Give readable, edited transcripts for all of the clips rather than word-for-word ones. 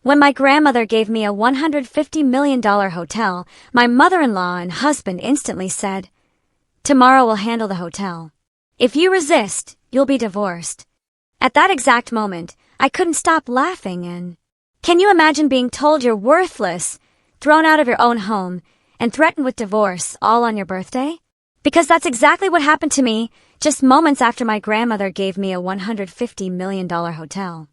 When my grandmother gave me a $150 million hotel, my mother-in-law and husband instantly said, "Tomorrow we'll handle the hotel. If you resist, you'll be divorced." At that exact moment, I couldn't stop laughing and... Can you imagine being told you're worthless, thrown out of your own home, and threatened with divorce all on your birthday? Because that's exactly what happened to me just moments after my grandmother gave me a $150 million hotel.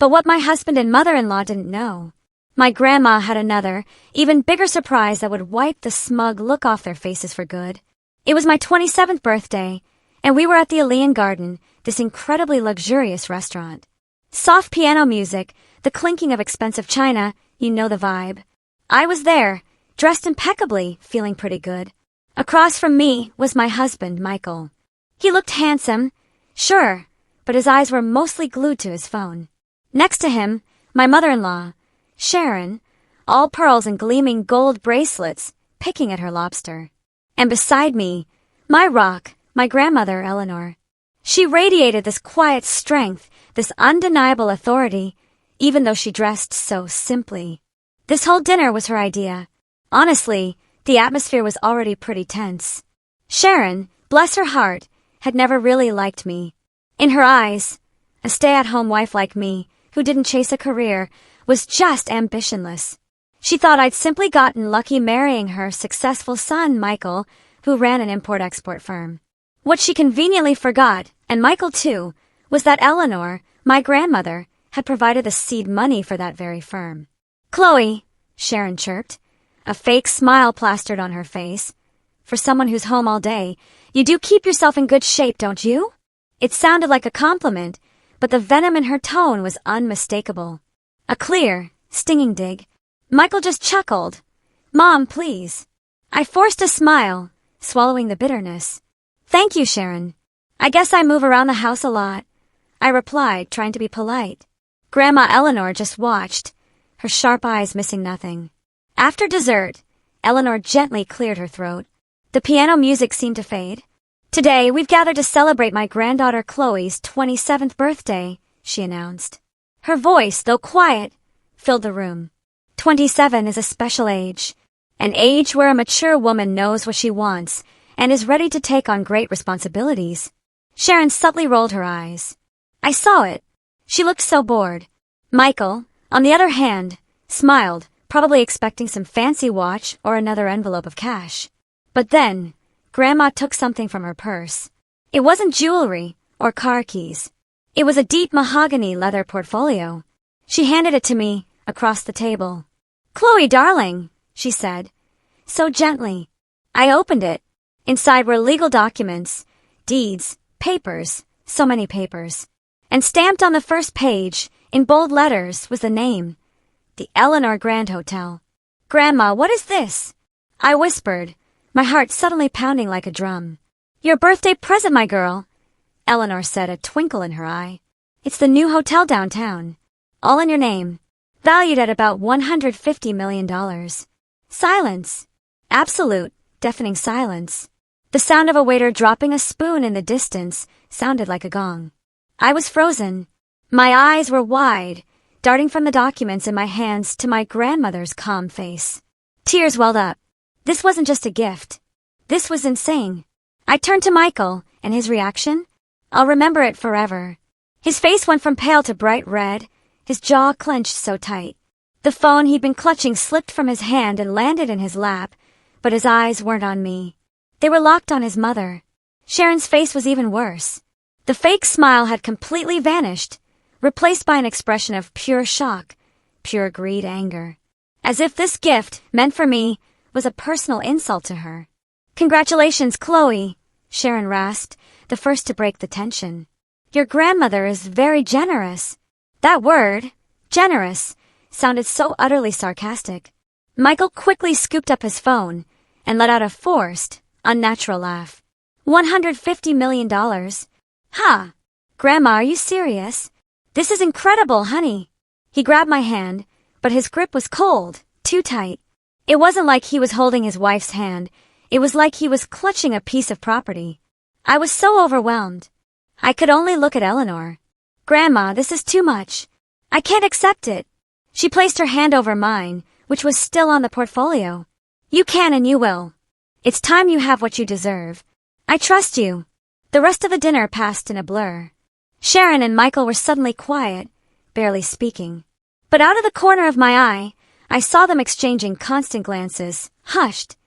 But what my husband and mother-in-law didn't know, my grandma had another, even bigger surprise that would wipe the smug look off their faces for good. It was my 27th birthday, and we were at the Alean Garden, this incredibly luxurious restaurant. Soft piano music, the clinking of expensive china, you know the vibe. I was there, dressed impeccably, feeling pretty good. Across from me was my husband, Michael. He looked handsome, sure, but his eyes were mostly glued to his phone. Next to him, my mother-in-law, Sharon, all pearls and gleaming gold bracelets, picking at her lobster. And beside me, my rock, my grandmother, Eleanor. She radiated this quiet strength, this undeniable authority, even though she dressed so simply. This whole dinner was her idea. Honestly, the atmosphere was already pretty tense. Sharon, bless her heart, had never really liked me. In her eyes, a stay-at-home wife like me, who didn't chase a career, was just ambitionless. She thought I'd simply gotten lucky marrying her successful son, Michael, who ran an import-export firm. What she conveniently forgot, and Michael too, was that Eleanor, my grandmother, had provided the seed money for that very firm. "Chloe," Sharon chirped, a fake smile plastered on her face. "For someone who's home all day, you do keep yourself in good shape, don't you?" It sounded like a compliment, but the venom in her tone was unmistakable. A clear, stinging dig. Michael just chuckled. "Mom, please." I forced a smile, swallowing the bitterness. "Thank you, Sharon. I guess I move around the house a lot," I replied, trying to be polite. Grandma Eleanor just watched, her sharp eyes missing nothing. After dessert, Eleanor gently cleared her throat. The piano music seemed to fade. "Today, we've gathered to celebrate my granddaughter Chloe's 27th birthday," she announced. Her voice, though quiet, filled the room. 27 is a special age, an age where a mature woman knows what she wants and is ready to take on great responsibilities. Sharon subtly rolled her eyes. I saw it. She looked so bored. Michael, on the other hand, smiled, probably expecting some fancy watch or another envelope of cash. But then, Grandma took something from her purse. It wasn't jewelry or car keys. It was a deep mahogany leather portfolio. She handed it to me across the table. "Chloe, darling," she said, so gently. I opened it. Inside were legal documents, deeds, papers, so many papers. And stamped on the first page, in bold letters, was the name, the Eleanor Grand Hotel. "Grandma, what is this?" I whispered, my heart suddenly pounding like a drum. "Your birthday present, my girl," Eleanor said, a twinkle in her eye. "It's the new hotel downtown. All in your name. Valued at about $150 million. Silence. Absolute, deafening silence. The sound of a waiter dropping a spoon in the distance sounded like a gong. I was frozen. My eyes were wide, darting from the documents in my hands to my grandmother's calm face. Tears welled up. This wasn't just a gift. This was insane. I turned to Michael, and his reaction? I'll remember it forever. His face went from pale to bright red, his jaw clenched so tight. The phone he'd been clutching slipped from his hand and landed in his lap, but his eyes weren't on me. They were locked on his mother. Sharon's face was even worse. The fake smile had completely vanished, replaced by an expression of pure shock, pure greed, anger. As if this gift, meant for me, was a personal insult to her. "Congratulations, Chloe," Sharon rasped, the first to break the tension. "Your grandmother is very generous." That word, generous, sounded so utterly sarcastic. Michael quickly scooped up his phone and let out a forced, unnatural laugh. $150 million. "Ha! Grandma, are you serious? This is incredible, honey." He grabbed my hand, but his grip was cold, too tight. It wasn't like he was holding his wife's hand. It was like he was clutching a piece of property. I was so overwhelmed. I could only look at Eleanor. "Grandma, this is too much. I can't accept it." She placed her hand over mine, which was still on the portfolio. You can and you will. It's time you have what you deserve. I trust you. The rest of the dinner passed in a blur. Sharon and Michael were suddenly quiet, barely speaking. But out of the corner of my eye, I saw them exchanging constant glances, hushed,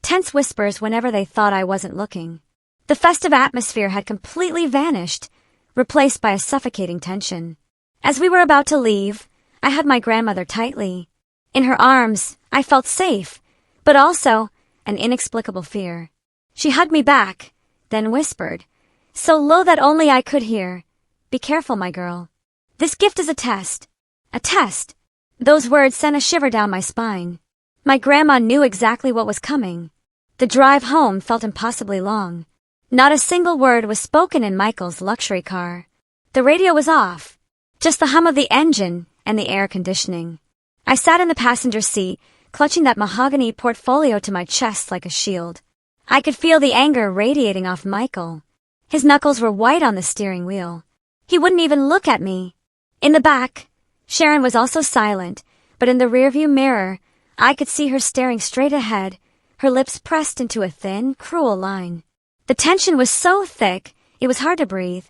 tense whispers whenever they thought I wasn't looking. The festive atmosphere had completely vanished, replaced by a suffocating tension. As we were about to leave, I had my grandmother tightly. In her arms, I felt safe, but also an inexplicable fear. She hugged me back, then whispered, so low that only I could hear, "Be careful, my girl. This gift is a test. A test." Those words sent a shiver down my spine. My grandma knew exactly what was coming. The drive home felt impossibly long. Not a single word was spoken in Michael's luxury car. The radio was off, just the hum of the engine and the air conditioning. I sat in the passenger seat, clutching that mahogany portfolio to my chest like a shield. I could feel the anger radiating off Michael. His knuckles were white on the steering wheel. He wouldn't even look at me. In the back, Sharon was also silent, but in the rearview mirror, I could see her staring straight ahead, her lips pressed into a thin, cruel line. The tension was so thick, it was hard to breathe.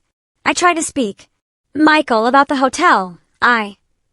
I tried to speak. "Michael, about the hotel.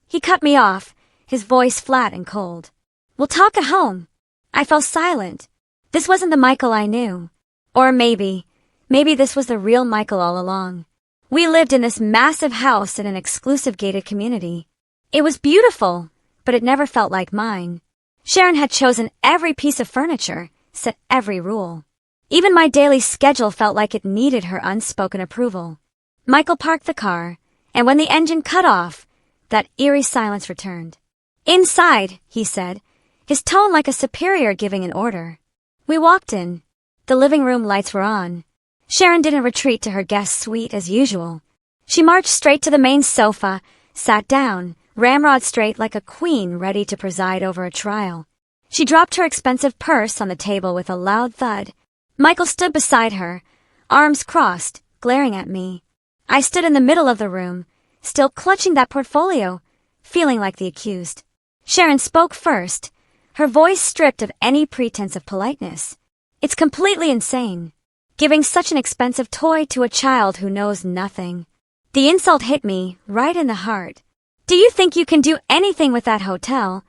He cut me off, his voice flat and cold. "We'll talk at home." I fell silent. This wasn't the Michael I knew. Or maybe this was the real Michael all along. We lived in this massive house in an exclusive gated community. It was beautiful, but it never felt like mine. Sharon had chosen every piece of furniture, set every rule. Even my daily schedule felt like it needed her unspoken approval. Michael parked the car, and when the engine cut off, that eerie silence returned. "Inside," he said, his tone like a superior giving an order. We walked in. The living room lights were on. Sharon didn't retreat to her guest suite as usual. She marched straight to the main sofa, sat down, ramrod straight like a queen ready to preside over a trial. She dropped her expensive purse on the table with a loud thud. Michael stood beside her, arms crossed, glaring at me. I stood in the middle of the room, still clutching that portfolio, feeling like the accused. Sharon spoke first, her voice stripped of any pretense of politeness. "It's completely insane, giving such an expensive toy to a child who knows nothing." The insult hit me right in the heart. "Do you think you can do anything with that hotel?"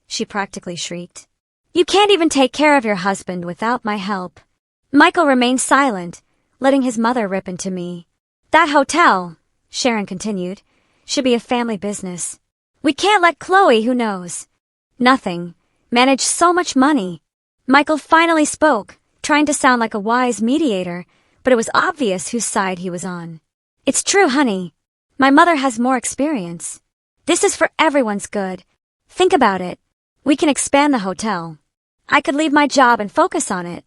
she practically shrieked. "You can't even take care of your husband without my help." Michael remained silent, letting his mother rip into me. "That hotel," Sharon continued, "should be a family business. We can't let Chloe, who knows nothing, manage so much money." Michael finally spoke, trying to sound like a wise mediator, but it was obvious whose side he was on. "It's true, honey. My mother has more experience. This is for everyone's good. Think about it. We can expand the hotel. I could leave my job and focus on it."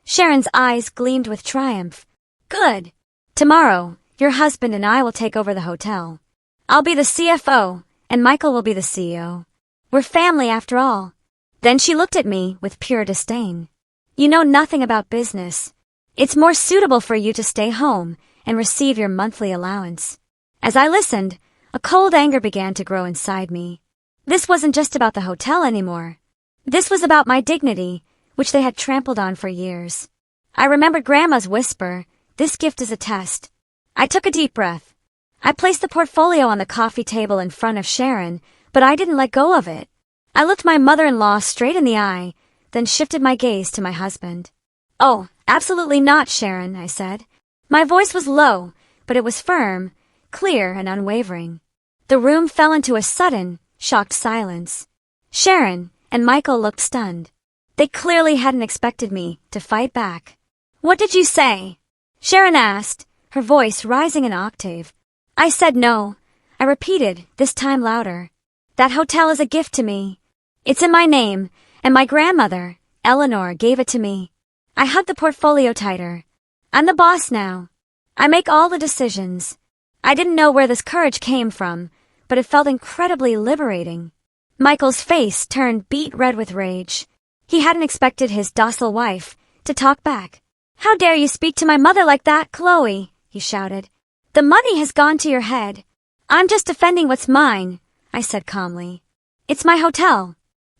Sharon's eyes gleamed with triumph. "Good. Tomorrow, your husband and I will take over the hotel. I'll be the CFO, and Michael will be the CEO. We're family after all." Then she looked at me with pure disdain. "You know nothing about business. It's more suitable for you to stay home and receive your monthly allowance." As I listened, a cold anger began to grow inside me. This wasn't just about the hotel anymore. This was about my dignity, which they had trampled on for years. I remembered Grandma's whisper, "This gift is a test." I took a deep breath. I placed the portfolio on the coffee table in front of Sharon, but I didn't let go of it. I looked my mother-in-law straight in the eye, then shifted my gaze to my husband. "Oh, absolutely not, Sharon," I said. My voice was low, but it was firm, clear, and unwavering. The room fell into a sudden, shocked silence. Sharon and Michael looked stunned. They clearly hadn't expected me to fight back. "What did you say?" Sharon asked, her voice rising an octave. I said no. I repeated, this time louder. "That hotel is a gift to me. It's in my name, and my grandmother, Eleanor, gave it to me." I hugged the portfolio tighter. "I'm the boss now. I make all the decisions." I didn't know where this courage came from, but it felt incredibly liberating. Michael's face turned beet red with rage. He hadn't expected his docile wife to talk back. "How dare you speak to my mother like that, Chloe?" he shouted. "The money has gone to your head." "I'm just defending what's mine," I said calmly. It's my hotel.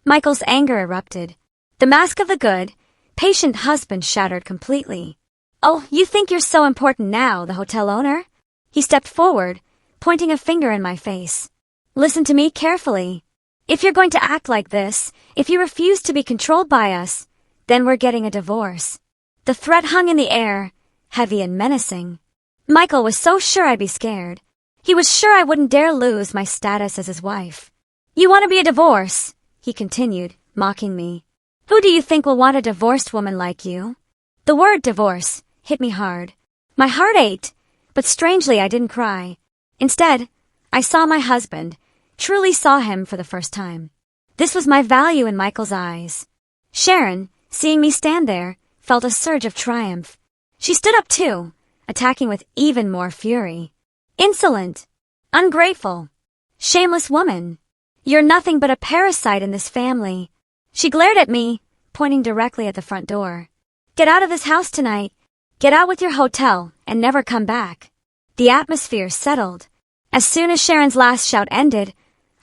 Michael's anger erupted. The mask of the good, patient husband shattered completely. Oh, you think you're so important now, the hotel owner? He stepped forward, pointing a finger in my face. Listen to me carefully. If you're going to act like this, if you refuse to be controlled by us, then we're getting a divorce. The threat hung in the air, heavy and menacing. Michael was so sure I'd be scared. He was sure I wouldn't dare lose my status as his wife. You want to be a divorce? He continued, mocking me. Who do you think will want a divorced woman like you? The word divorce hit me hard. My heart ached, but strangely I didn't cry. Instead, I saw my husband, truly saw him for the first time. This was my value in Michael's eyes. Sharon, seeing me stand there, felt a surge of triumph. She stood up too, attacking with even more fury. Insolent, ungrateful, shameless woman. You're nothing but a parasite in this family. She glared at me, pointing directly at the front door. Get out of this house tonight. Get out with your hotel and never come back. The atmosphere settled. As soon as Sharon's last shout ended,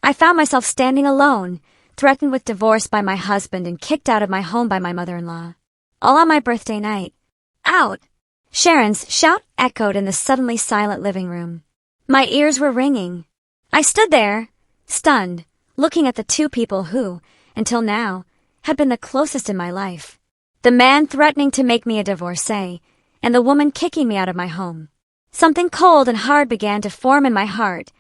I found myself standing alone, threatened with divorce by my husband and kicked out of my home by my mother-in-law. All on my birthday night. Out! Sharon's shout echoed in the suddenly silent living room. My ears were ringing. I stood there, stunned, looking at the two people who, until now, had been the closest in my life. The man threatening to make me a divorcee, and the woman kicking me out of my home. Something cold and hard began to form in my heart,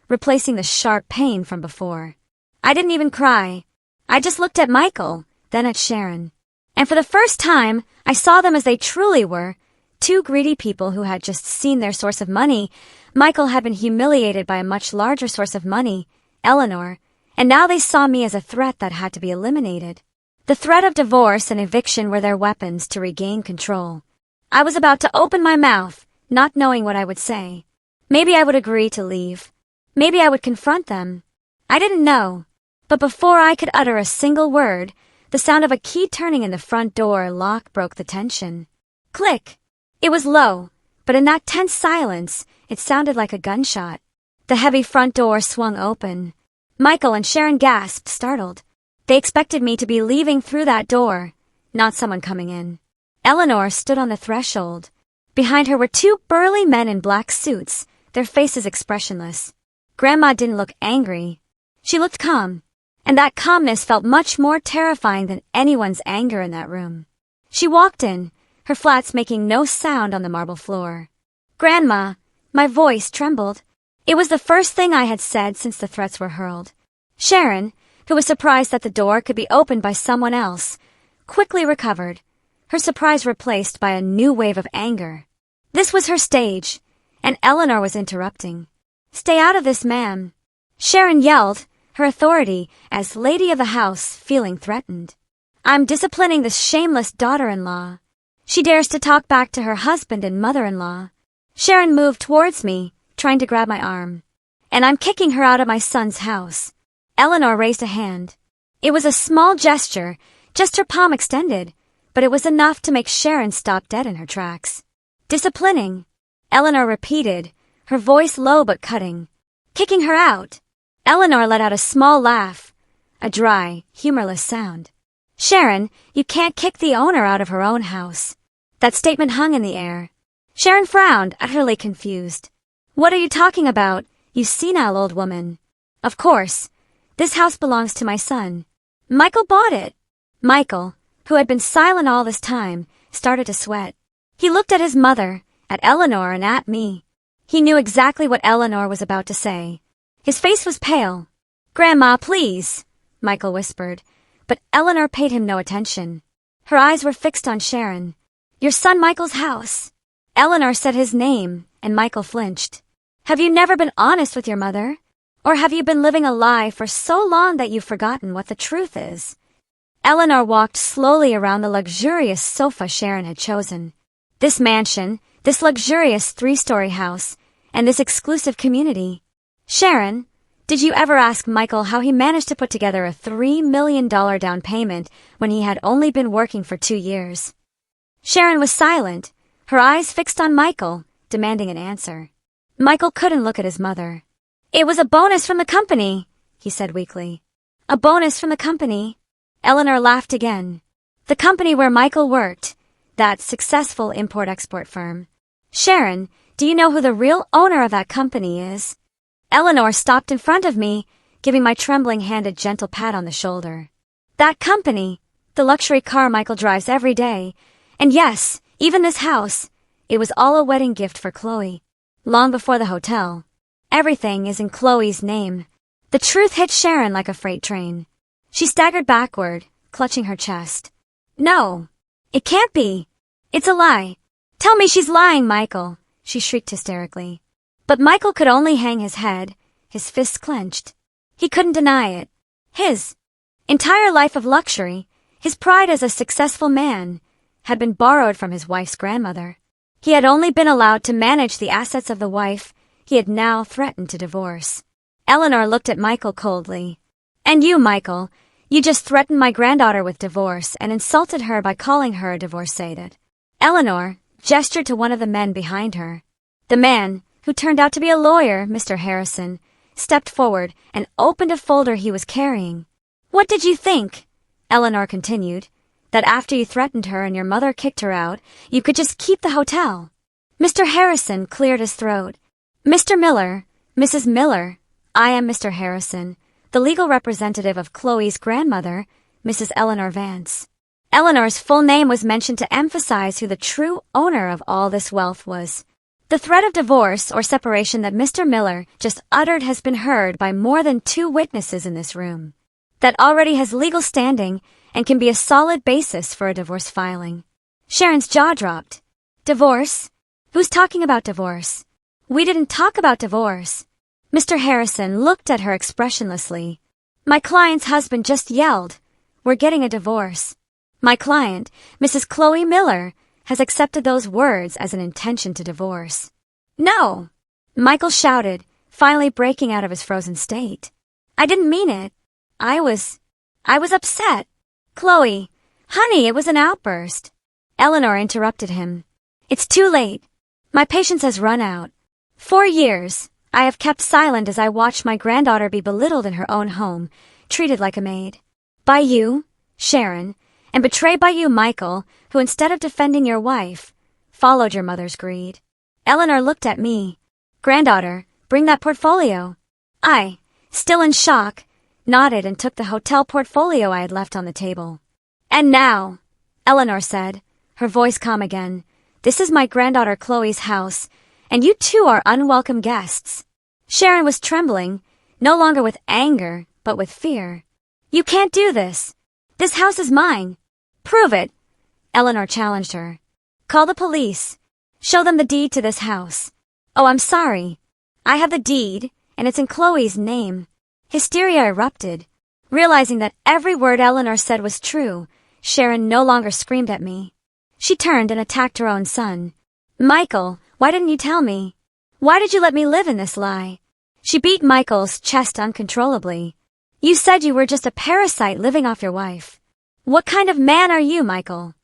replacing the sharp pain from before. I didn't even cry. I just looked at Michael, then at Sharon. And for the first time, I saw them as they truly were, two greedy people who had just seen their source of money. Michael had been humiliated by a much larger source of money, Eleanor, and now they saw me as a threat that had to be eliminated. The threat of divorce and eviction were their weapons to regain control. I was about to open my mouth, not knowing what I would say. Maybe I would agree to leave. Maybe I would confront them. I didn't know. But before I could utter a single word, the sound of a key turning in the front door lock broke the tension. Click! It was low, but in that tense silence, it sounded like a gunshot. The heavy front door swung open. Michael and Sharon gasped, startled. They expected me to be leaving through that door, not someone coming in. Eleanor stood on the threshold. Behind her were two burly men in black suits, their faces expressionless. Grandma didn't look angry. She looked calm, and that calmness felt much more terrifying than anyone's anger in that room. She walked in, her flats making no sound on the marble floor. Grandma, my voice trembled. It was the first thing I had said since the threats were hurled. Sharon, who was surprised that the door could be opened by someone else, quickly recovered, her surprise replaced by a new wave of anger. This was her stage, and Eleanor was interrupting. Stay out of this, ma'am. Sharon yelled, her authority as lady of the house feeling threatened. I'm disciplining this shameless daughter-in-law. She dares to talk back to her husband and mother-in-law. Sharon moved towards me, trying to grab my arm. And I'm kicking her out of my son's house. Eleanor raised a hand. It was a small gesture, just her palm extended, but it was enough to make Sharon stop dead in her tracks. Disciplining, Eleanor repeated, her voice low but cutting. Kicking her out. Eleanor let out a small laugh, a dry, humorless sound. Sharon, you can't kick the owner out of her own house. That statement hung in the air. Sharon frowned, utterly confused. What are you talking about, you senile old woman? Of course. This house belongs to my son. Michael bought it. Michael, who had been silent all this time, started to sweat. He looked at his mother, at Eleanor, and at me. He knew exactly what Eleanor was about to say. His face was pale. Grandma, please, Michael whispered, but Eleanor paid him no attention. Her eyes were fixed on Sharon. Your son Michael's house. Eleanor said his name, and Michael flinched. Have you never been honest with your mother? Or have you been living a lie for so long that you've forgotten what the truth is? Eleanor walked slowly around the luxurious sofa Sharon had chosen. This mansion, this luxurious 3-story house, and this exclusive community. Sharon, did you ever ask Michael how he managed to put together a $3 million down payment when he had only been working for 2 years? Sharon was silent, her eyes fixed on Michael, demanding an answer. Michael couldn't look at his mother. It was a bonus from the company, he said weakly. A bonus from the company. Eleanor laughed again. The company where Michael worked. That successful import-export firm. Sharon, do you know who the real owner of that company is? Eleanor stopped in front of me, giving my trembling hand a gentle pat on the shoulder. That company, the luxury car Michael drives every day, and yes, even this house, it was all a wedding gift for Chloe. Long before the hotel. Everything is in Chloe's name. The truth hit Sharon like a freight train. She staggered backward, clutching her chest. No, it can't be. It's a lie. Tell me she's lying, Michael, she shrieked hysterically. But Michael could only hang his head, his fists clenched. He couldn't deny it. His entire life of luxury, his pride as a successful man, had been borrowed from his wife's grandmother. He had only been allowed to manage the assets of the wife he had now threatened to divorce. Eleanor looked at Michael coldly. And you, Michael, you just threatened my granddaughter with divorce and insulted her by calling her a divorcee. Eleanor gestured to one of the men behind her. The man, who turned out to be a lawyer, Mr. Harrison, stepped forward and opened a folder he was carrying. What did you think? Eleanor continued. That after you threatened her and your mother kicked her out, you could just keep the hotel. Mr. Harrison cleared his throat. Mr. Miller, Mrs. Miller, I am Mr. Harrison, the legal representative of Chloe's grandmother, Mrs. Eleanor Vance. Eleanor's full name was mentioned to emphasize who the true owner of all this wealth was. The threat of divorce or separation that Mr. Miller just uttered has been heard by more than 2 witnesses in this room. That already has legal standing and can be a solid basis for a divorce filing. Sharon's jaw dropped. Divorce? Who's talking about divorce? We didn't talk about divorce. Mr. Harrison looked at her expressionlessly. My client's husband just yelled, We're getting a divorce. My client, Mrs. Chloe Miller, has accepted those words as an intention to divorce. No! Michael shouted, finally breaking out of his frozen state. I didn't mean it. I was upset. Chloe, honey, it was an outburst. Eleanor interrupted him. It's too late. My patience has run out. 4 years, I have kept silent as I watched my granddaughter be belittled in her own home, treated like a maid. By you, Sharon, and betrayed by you, Michael, who instead of defending your wife, followed your mother's greed. Eleanor looked at me. Granddaughter, bring that portfolio. I, still in shock, nodded and took the hotel portfolio I had left on the table. And now, Eleanor said, her voice calm again, this is my granddaughter Chloe's house, and you two are unwelcome guests. Sharon was trembling, no longer with anger, but with fear. You can't do this. This house is mine. Prove it. Eleanor challenged her. Call the police. Show them the deed to this house. Oh, I'm sorry. I have the deed, and it's in Chloe's name. Hysteria erupted. Realizing that every word Eleanor said was true, Sharon no longer screamed at me. She turned and attacked her own son. Michael, why didn't you tell me? Why did you let me live in this lie? She beat Michael's chest uncontrollably. You said you were just a parasite living off your wife. What kind of man are you, Michael?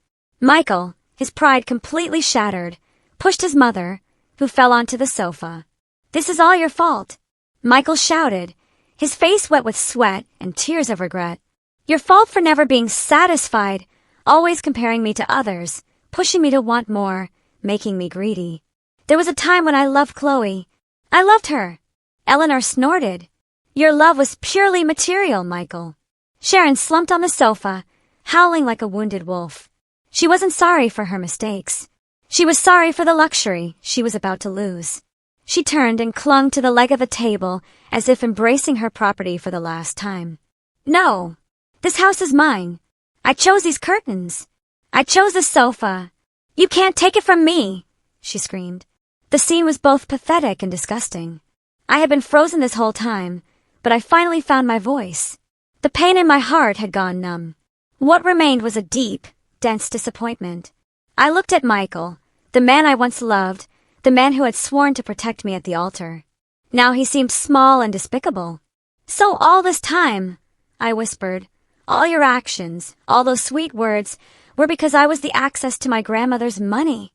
Michael, his pride completely shattered, pushed his mother, who fell onto the sofa. This is all your fault. Michael shouted, his face wet with sweat and tears of regret. Your fault for never being satisfied, always comparing me to others, pushing me to want more, making me greedy. There was a time when I loved Chloe. I loved her. Eleanor snorted. Your love was purely material, Michael. Sharon slumped on the sofa, howling like a wounded wolf. She wasn't sorry for her mistakes. She was sorry for the luxury she was about to lose. She turned and clung to the leg of the table as if embracing her property for the last time. No, this house is mine. I chose these curtains. I chose the sofa. You can't take it from me, she screamed. The scene was both pathetic and disgusting. I had been frozen this whole time, but I finally found my voice. The pain in my heart had gone numb. What remained was a deep, dense disappointment. I looked at Michael, the man I once loved, the man who had sworn to protect me at the altar. Now he seemed small and despicable. So all this time, I whispered, all your actions, all those sweet words, were because I was the access to my grandmother's money.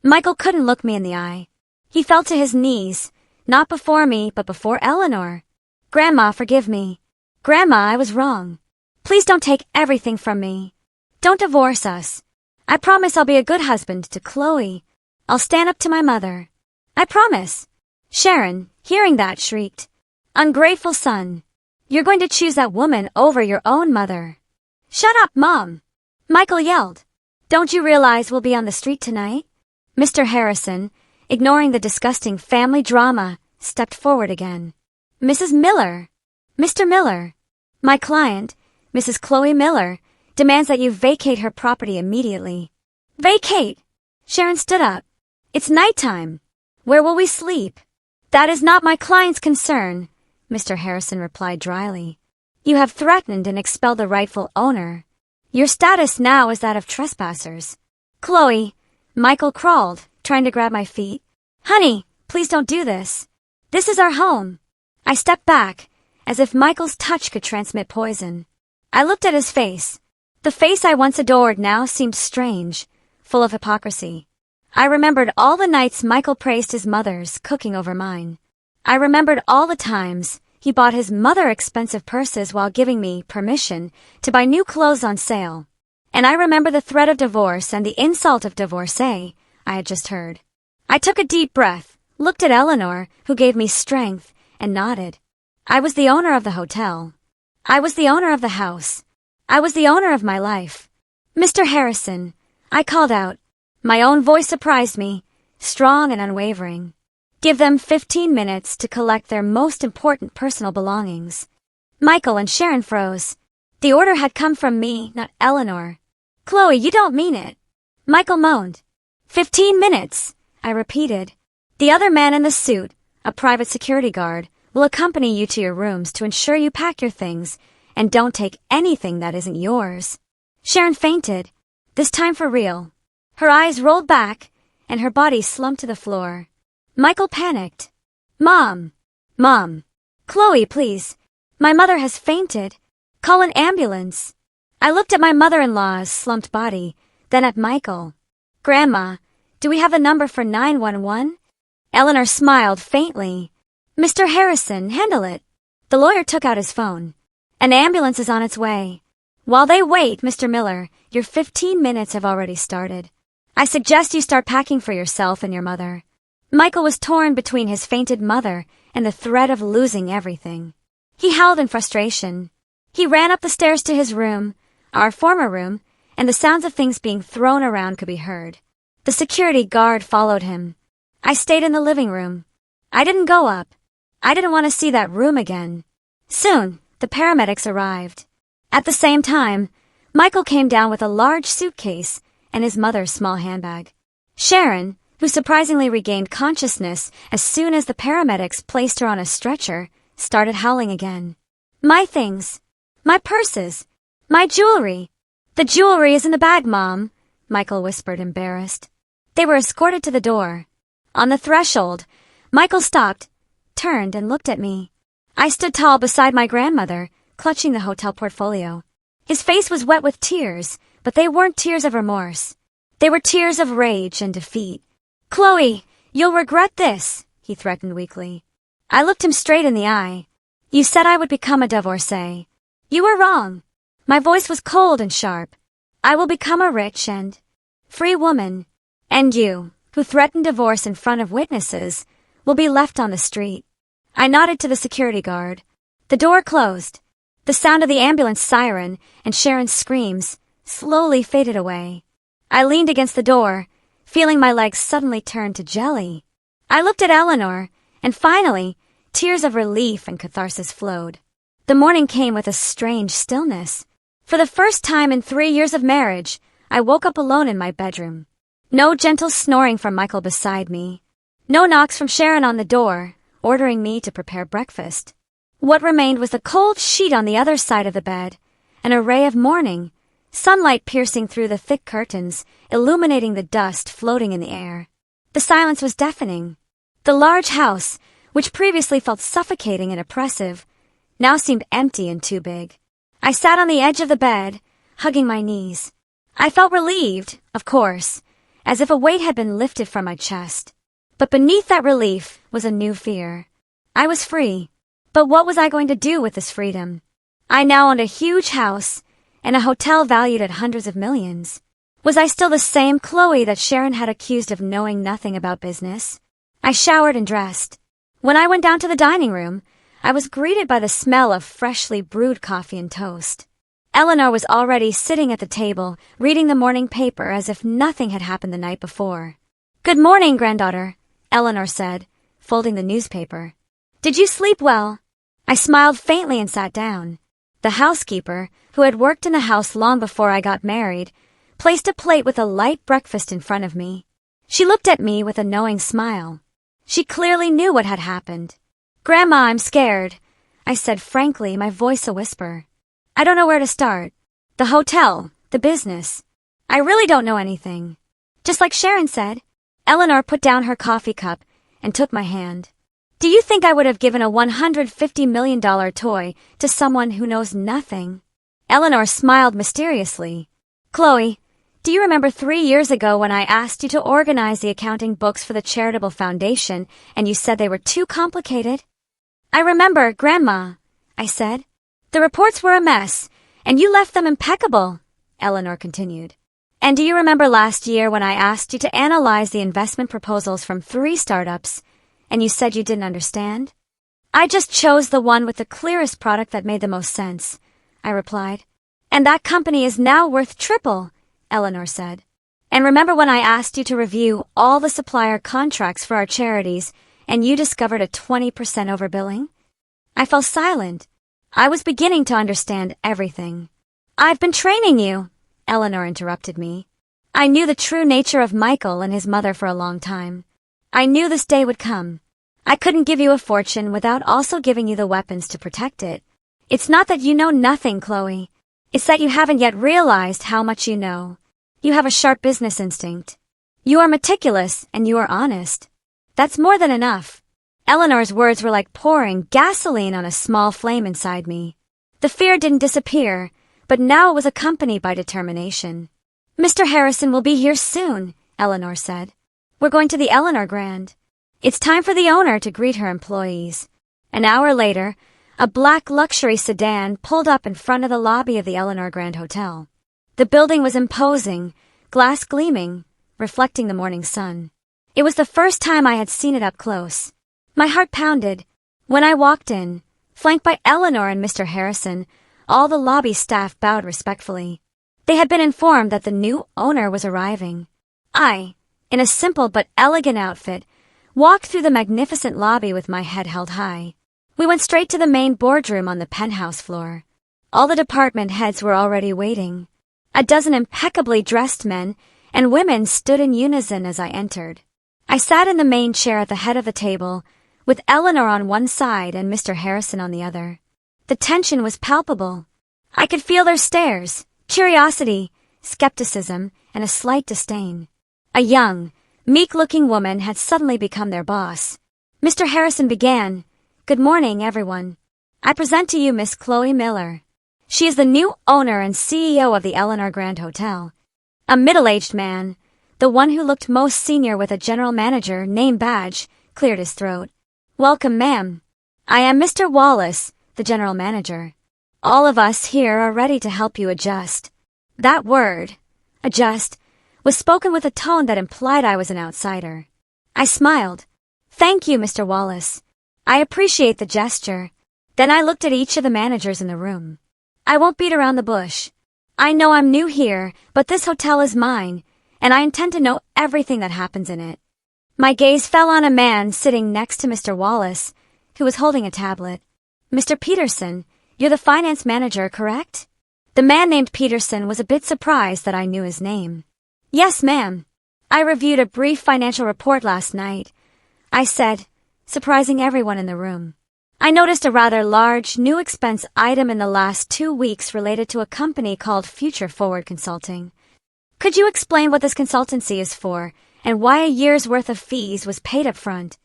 Michael couldn't look me in the eye. He fell to his knees, not before me, but before Eleanor. Grandma, forgive me. Grandma, I was wrong. Please don't take everything from me. Don't divorce us. I promise I'll be a good husband to Chloe. I'll stand up to my mother. I promise. Sharon, hearing that, shrieked. Ungrateful son. You're going to choose that woman over your own mother. Shut up, Mom. Michael yelled. Don't you realize we'll be on the street tonight? Mr. Harrison, ignoring the disgusting family drama, stepped forward again. Mrs. Miller. Mr. Miller. My client, Mrs. Chloe Miller, demands that you vacate her property immediately. Vacate! Sharon stood up. It's nighttime. Where will we sleep? That is not my client's concern, Mr. Harrison replied dryly. You have threatened and expelled the rightful owner. Your status now is that of trespassers. Chloe, Michael crawled, trying to grab my feet. Honey, please don't do this. This is our home. I stepped back, as if Michael's touch could transmit poison. I looked at his face. The face I once adored now seemed strange, full of hypocrisy. I remembered all the nights Michael praised his mother's cooking over mine. I remembered all the times he bought his mother expensive purses while giving me permission to buy new clothes on sale. And I remember the threat of divorce and the insult of divorcee I had just heard. I took a deep breath, looked at Eleanor, who gave me strength, and nodded. I was the owner of the hotel. I was the owner of the house. I was the owner of my life. Mr. Harrison, I called out. My own voice surprised me, strong and unwavering. Give them 15 minutes to collect their most important personal belongings. Michael and Sharon froze. The order had come from me, not Eleanor. Chloe, you don't mean it. Michael moaned. 15 minutes, I repeated. The other man in the suit, a private security guard, will accompany you to your rooms to ensure you pack your things and don't take anything that isn't yours. Sharon fainted, this time for real. Her eyes rolled back, and her body slumped to the floor. Michael panicked. Mom! Mom! Chloe, please! My mother has fainted. Call an ambulance. I looked at my mother-in-law's slumped body, then at Michael. Grandma, do we have a number for 911? Eleanor smiled faintly. Mr. Harrison, handle it. The lawyer took out his phone. An ambulance is on its way. While they wait, Mr. Miller, your 15 minutes have already started. I suggest you start packing for yourself and your mother. Michael was torn between his fainted mother and the threat of losing everything. He howled in frustration. He ran up the stairs to his room, our former room, and the sounds of things being thrown around could be heard. The security guard followed him. I stayed in the living room. I didn't go up. I didn't want to see that room again. Soon, the paramedics arrived. At the same time, Michael came down with a large suitcase and his mother's small handbag. Sharon, who surprisingly regained consciousness as soon as the paramedics placed her on a stretcher, started howling again. My things. My purses. My jewelry. The jewelry is in the bag, Mom, Michael whispered, embarrassed. They were escorted to the door. On the threshold, Michael stopped, turned, and looked at me. I stood tall beside my grandmother, clutching the hotel portfolio. His face was wet with tears, but they weren't tears of remorse. They were tears of rage and defeat. Chloe, you'll regret this, he threatened weakly. I looked him straight in the eye. You said I would become a divorcee. You were wrong. My voice was cold and sharp. I will become a rich and free woman. And you, who threatened divorce in front of witnesses, will be left on the street. I nodded to the security guard. The door closed. The sound of the ambulance siren and Sharon's screams slowly faded away. I leaned against the door, feeling my legs suddenly turn to jelly. I looked at Eleanor, and finally, tears of relief and catharsis flowed. The morning came with a strange stillness. For the first time in 3 years of marriage, I woke up alone in my bedroom. No gentle snoring from Michael beside me. No knocks from Sharon on the door, ordering me to prepare breakfast. What remained was the cold sheet on the other side of the bed, an array of morning, sunlight piercing through the thick curtains, illuminating the dust floating in the air. The silence was deafening. The large house, which previously felt suffocating and oppressive, now seemed empty and too big. I sat on the edge of the bed, hugging my knees. I felt relieved, of course, as if a weight had been lifted from my chest. But beneath that relief was a new fear. I was free. But what was I going to do with this freedom? I now owned a huge house and a hotel valued at hundreds of millions. Was I still the same Chloe that Sharon had accused of knowing nothing about business? I showered and dressed. When I went down to the dining room, I was greeted by the smell of freshly brewed coffee and toast. Eleanor was already sitting at the table, reading the morning paper as if nothing had happened the night before. "Good morning, granddaughter," Eleanor said, folding the newspaper. "Did you sleep well?" I smiled faintly and sat down. The housekeeper, who had worked in the house long before I got married, placed a plate with a light breakfast in front of me. She looked at me with a knowing smile. She clearly knew what had happened. "Grandma, I'm scared," I said frankly, my voice a whisper. "I don't know where to start. The hotel, the business. I really don't know anything." Just like Sharon said, Eleanor put down her coffee cup and took my hand. "Do you think I would have given a $150 million toy to someone who knows nothing?" Eleanor smiled mysteriously. "Chloe, do you remember 3 years ago when I asked you to organize the accounting books for the charitable foundation and you said they were too complicated?" "I remember, Grandma," I said. "The reports were a mess, and you left them impeccable," Eleanor continued. "And do you remember last year when I asked you to analyze the investment proposals from 3 startups, and you said you didn't understand?" "I just chose the one with the clearest product that made the most sense," I replied. "And that company is now worth triple," Eleanor said. "And remember when I asked you to review all the supplier contracts for our charities, and you discovered a 20% overbilling?" I fell silent. I was beginning to understand everything. "I've been training you," Eleanor interrupted me. "I knew the true nature of Michael and his mother for a long time. I knew this day would come. I couldn't give you a fortune without also giving you the weapons to protect it. It's not that you know nothing, Chloe. It's that you haven't yet realized how much you know. You have a sharp business instinct. You are meticulous and you are honest. That's more than enough." Eleanor's words were like pouring gasoline on a small flame inside me. The fear didn't disappear, but now it was accompanied by determination. "Mr. Harrison will be here soon," Eleanor said. "We're going to the Eleanor Grand. It's time for the owner to greet her employees." An hour later, a black luxury sedan pulled up in front of the lobby of the Eleanor Grand Hotel. The building was imposing, glass gleaming, reflecting the morning sun. It was the first time I had seen it up close. My heart pounded. When I walked in, flanked by Eleanor and Mr. Harrison, all the lobby staff bowed respectfully. They had been informed that the new owner was arriving. I, in a simple but elegant outfit, walked through the magnificent lobby with my head held high. We went straight to the main boardroom on the penthouse floor. All the department heads were already waiting. A dozen impeccably dressed men and women stood in unison as I entered. I sat in the main chair at the head of the table, with Eleanor on one side and Mr. Harrison on the other. The tension was palpable. I could feel their stares, curiosity, skepticism, and a slight disdain. A young, meek-looking woman had suddenly become their boss. Mr. Harrison began, "Good morning, everyone. I present to you Miss Chloe Miller. She is the new owner and CEO of the Eleanor Grand Hotel." A middle-aged man, the one who looked most senior with a general manager name badge, cleared his throat. "Welcome, ma'am. I am Mr. Wallace, the general manager. All of us here are ready to help you adjust." That word, adjust, was spoken with a tone that implied I was an outsider. I smiled. "Thank you, Mr. Wallace. I appreciate the gesture." Then I looked at each of the managers in the room. "I won't beat around the bush. I know I'm new here, but this hotel is mine, and I intend to know everything that happens in it." My gaze fell on a man sitting next to Mr. Wallace, who was holding a tablet. "Mr. Peterson, you're the finance manager, correct?" The man named Peterson was a bit surprised that I knew his name. "Yes, ma'am. I reviewed a brief financial report last night," I said, surprising everyone in the room. "I noticed a rather large new expense item in the last 2 weeks related to a company called Future Forward Consulting. Could you explain what this consultancy is for and why a year's worth of fees was paid up front?"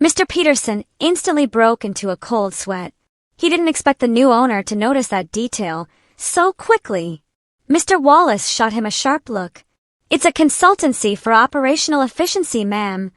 Mr. Peterson instantly broke into a cold sweat. He didn't expect the new owner to notice that detail so quickly. Mr. Wallace shot him a sharp look. "It's a consultancy for operational efficiency, ma'am,"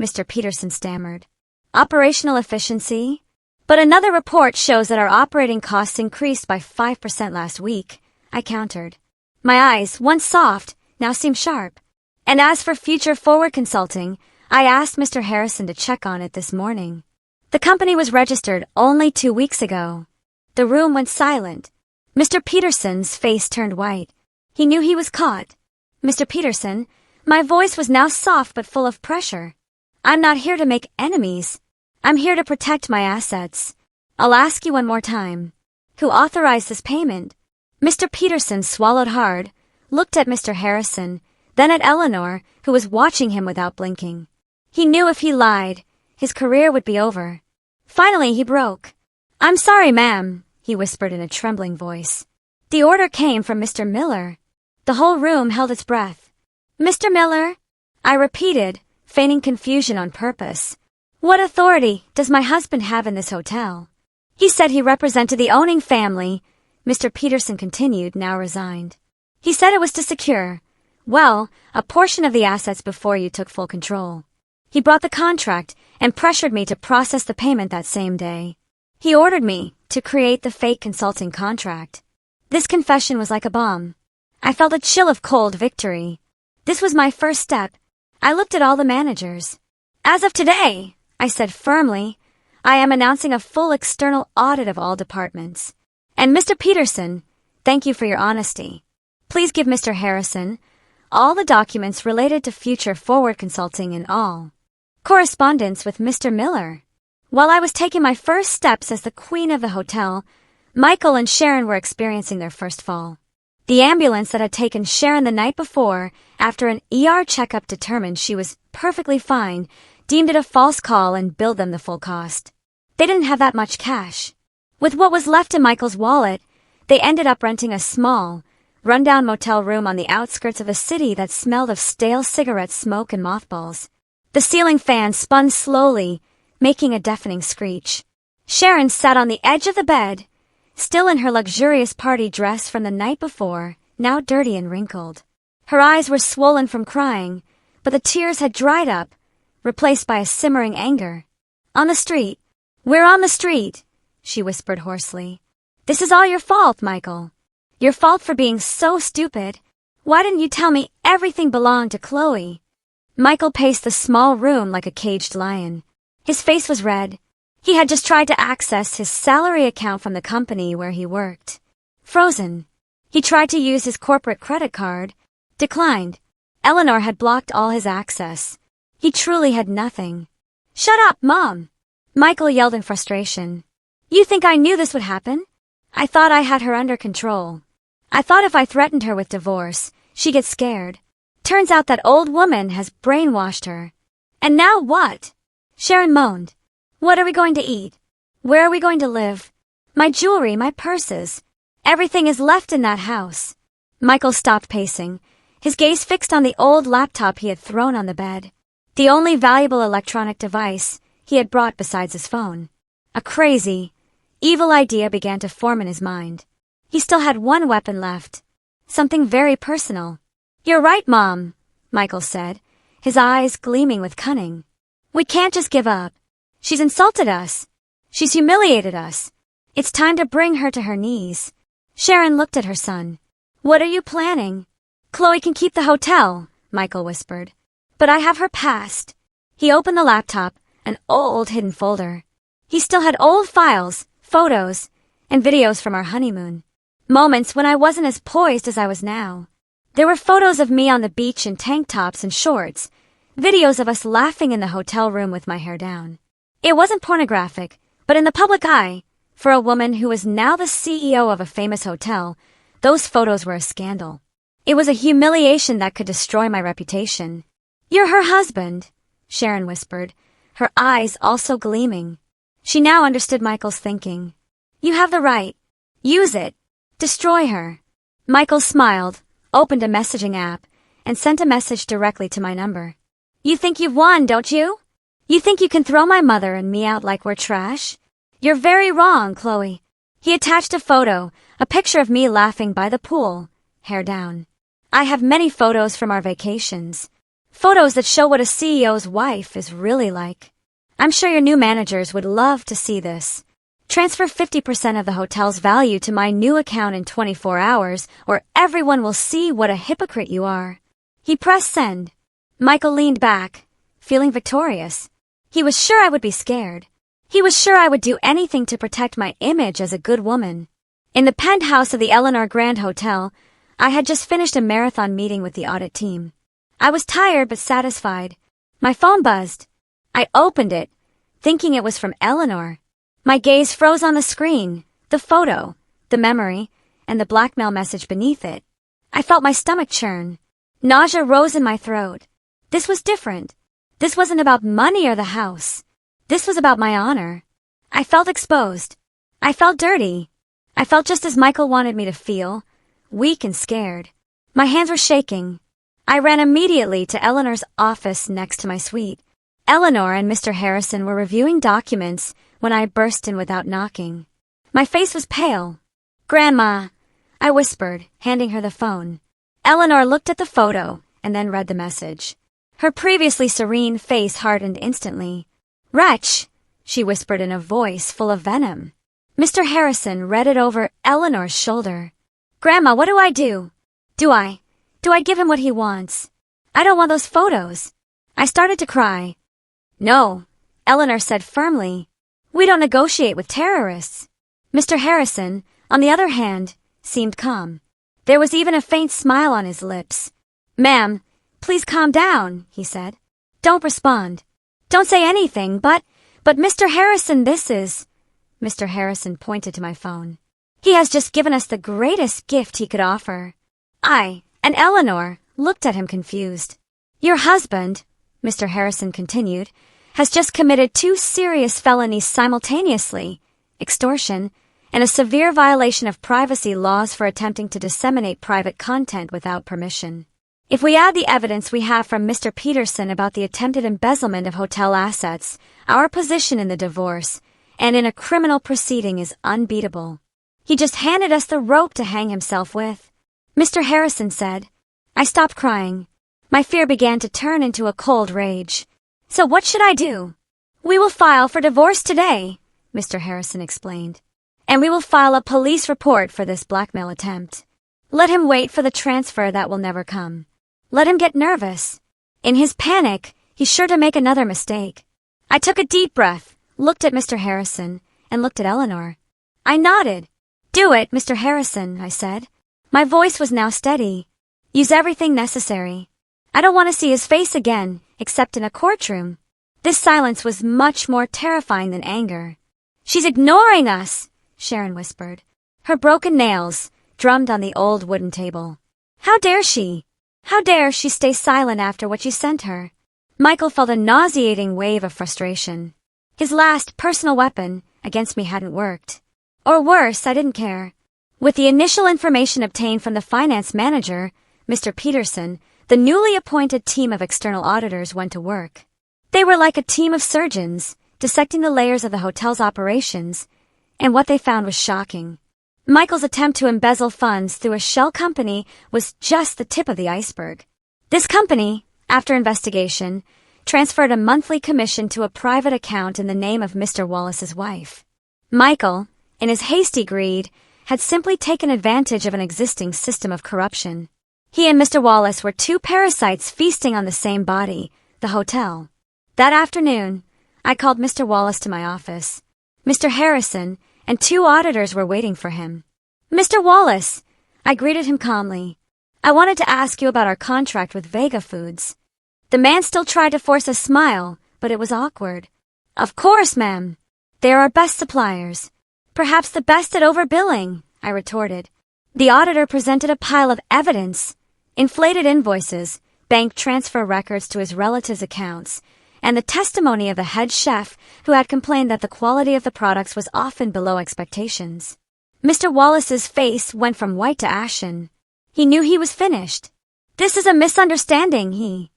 Mr. Peterson stammered. "Operational efficiency?" But another report shows that our operating costs increased by 5% last week, I countered. My eyes, once soft, now seem sharp. And as for future forward consulting, I asked Mr. Harrison to check on it this morning. The company was registered only 2 weeks ago. The room went silent. Mr. Peterson's face turned white. He knew he was caught. Mr. Peterson, my voice was now soft but full of pressure. I'm not here to make enemies. I'm here to protect my assets. I'll ask you one more time. Who authorized this payment? Mr. Peterson swallowed hard, looked at Mr. Harrison, then at Eleanor, who was watching him without blinking. He knew if he lied, his career would be over. Finally, he broke. I'm sorry, ma'am, he whispered in a trembling voice. The order came from Mr. Miller. The whole room held its breath. Mr. Miller? I repeated, feigning confusion on purpose. What authority does my husband have in this hotel? He said he represented the owning family, Mr. Peterson continued, now resigned. He said it was to secure, well, a portion of the assets before you took full control. He brought the contract and pressured me to process the payment that same day. He ordered me to create the fake consulting contract. This confession was like a bomb. I felt a chill of cold victory. This was my first step. I looked at all the managers. As of today, I said firmly, I am announcing a full external audit of all departments. And Mr. Peterson, thank you for your honesty. Please give Mr. Harrison all the documents related to future forward consulting and all correspondence with Mr. Miller. While I was taking my first steps as the queen of the hotel, Michael and Sharon were experiencing their first fall. The ambulance that had taken Sharon the night before, after an ER checkup determined she was perfectly fine, deemed it a false call and billed them the full cost. They didn't have that much cash. With what was left in Michael's wallet, they ended up renting a small, rundown motel room on the outskirts of a city that smelled of stale cigarette smoke and mothballs. The ceiling fan spun slowly, making a deafening screech. Sharon sat on the edge of the bed, still in her luxurious party dress from the night before, now dirty and wrinkled. Her eyes were swollen from crying, but the tears had dried up, replaced by a simmering anger. On the street. We're on the street, she whispered hoarsely. This is all your fault, Michael. Your fault for being so stupid. Why didn't you tell me everything belonged to Chloe? Michael paced the small room like a caged lion. His face was red. He had just tried to access his salary account from the company where he worked. Frozen. He tried to use his corporate credit card. Declined. Eleanor had blocked all his access. He truly had nothing. Shut up, Mom! Michael yelled in frustration. You think I knew this would happen? I thought I had her under control. I thought if I threatened her with divorce, she'd get scared. Turns out that old woman has brainwashed her. And now what? Sharon moaned. What are we going to eat? Where are we going to live? My jewelry, my purses. Everything is left in that house. Michael stopped pacing, his gaze fixed on the old laptop he had thrown on the bed. The only valuable electronic device he had brought besides his phone. A crazy, evil idea began to form in his mind. He still had one weapon left. Something very personal. You're right, Mom, Michael said, his eyes gleaming with cunning. We can't just give up. She's insulted us. She's humiliated us. It's time to bring her to her knees. Sharon looked at her son. What are you planning? Chloe can keep the hotel, Michael whispered. But I have her past. He opened the laptop, an old hidden folder. He still had old files, photos, and videos from our honeymoon. Moments when I wasn't as poised as I was now. There were photos of me on the beach in tank tops and shorts, videos of us laughing in the hotel room with my hair down. It wasn't pornographic, but in the public eye, for a woman who was now the CEO of a famous hotel, those photos were a scandal. It was a humiliation that could destroy my reputation. You're her husband, Sharon whispered, her eyes also gleaming. She now understood Michael's thinking. You have the right. Use it. Destroy her. Michael smiled, opened a messaging app, and sent a message directly to my number. You think you've won, don't you? You think you can throw my mother and me out like we're trash? You're very wrong, Chloe. He attached a photo, a picture of me laughing by the pool, hair down. I have many photos from our vacations. Photos that show what a CEO's wife is really like. I'm sure your new managers would love to see this. Transfer 50% of the hotel's value to my new account in 24 hours, or everyone will see what a hypocrite you are. He pressed send. Michael leaned back, feeling victorious. He was sure I would be scared. He was sure I would do anything to protect my image as a good woman. In the penthouse of the Eleanor Grand Hotel, I had just finished a marathon meeting with the audit team. I was tired but satisfied. My phone buzzed. I opened it, thinking it was from Eleanor. My gaze froze on the screen, the photo, the memory, and the blackmail message beneath it. I felt my stomach churn. Nausea rose in my throat. This was different. This wasn't about money or the house. This was about my honor. I felt exposed. I felt dirty. I felt just as Michael wanted me to feel, weak and scared. My hands were shaking. I ran immediately to Eleanor's office next to my suite. Eleanor and Mr. Harrison were reviewing documents when I burst in without knocking. My face was pale. "Grandma," I whispered, handing her the phone. Eleanor looked at the photo and then read the message. Her previously serene face hardened instantly. "Wretch," she whispered in a voice full of venom. Mr. Harrison read it over Eleanor's shoulder. "Grandma, what do I do? Do I give him what he wants? I don't want those photos." I started to cry. "No," Eleanor said firmly. "We don't negotiate with terrorists." Mr. Harrison, on the other hand, seemed calm. There was even a faint smile on his lips. "Ma'am, please calm down," he said. "Don't respond. Don't say anything, but Mr. Harrison, this is..." Mr. Harrison pointed to my phone. "He has just given us the greatest gift he could offer." I and Eleanor looked at him confused. "Your husband," Mr. Harrison continued, "has just committed 2 serious felonies simultaneously, extortion, and a severe violation of privacy laws for attempting to disseminate private content without permission. If we add the evidence we have from Mr. Peterson about the attempted embezzlement of hotel assets, our position in the divorce and in a criminal proceeding is unbeatable. He just handed us the rope to hang himself with," Mr. Harrison said. I stopped crying. My fear began to turn into a cold rage. "So what should I do?" "We will file for divorce today," Mr. Harrison explained. "And we will file a police report for this blackmail attempt. Let him wait for the transfer that will never come. Let him get nervous. In his panic, he's sure to make another mistake." I took a deep breath, looked at Mr. Harrison, and looked at Eleanor. I nodded. "Do it, Mr. Harrison," I said. My voice was now steady. "Use everything necessary. I don't want to see his face again, except in a courtroom." This silence was much more terrifying than anger. "She's ignoring us," Sharon whispered. Her broken nails drummed on the old wooden table. How dare she? How dare she stay silent after what you sent her?" Michael felt a nauseating wave of frustration. His last personal weapon against me hadn't worked. Or worse, I didn't care. With the initial information obtained from the finance manager, Mr. Peterson, the newly appointed team of external auditors went to work. They were like a team of surgeons, dissecting the layers of the hotel's operations, and what they found was shocking. Michael's attempt to embezzle funds through a shell company was just the tip of the iceberg. This company, after investigation, transferred a monthly commission to a private account in the name of Mr. Wallace's wife. Michael, in his hasty greed, had simply taken advantage of an existing system of corruption. He and Mr. Wallace were 2 parasites feasting on the same body, the hotel. That afternoon, I called Mr. Wallace to my office. Mr. Harrison and 2 auditors were waiting for him. "Mr. Wallace," I greeted him calmly, "I wanted to ask you about our contract with Vega Foods." The man still tried to force a smile, but it was awkward. "Of course, ma'am. They are our best suppliers. Perhaps the best at overbilling," I retorted. The auditor presented a pile of evidence, inflated invoices, bank transfer records to his relatives' accounts, and the testimony of the head chef who had complained that the quality of the products was often below expectations. Mr. Wallace's face went from white to ashen. He knew he was finished. "This is a misunderstanding," he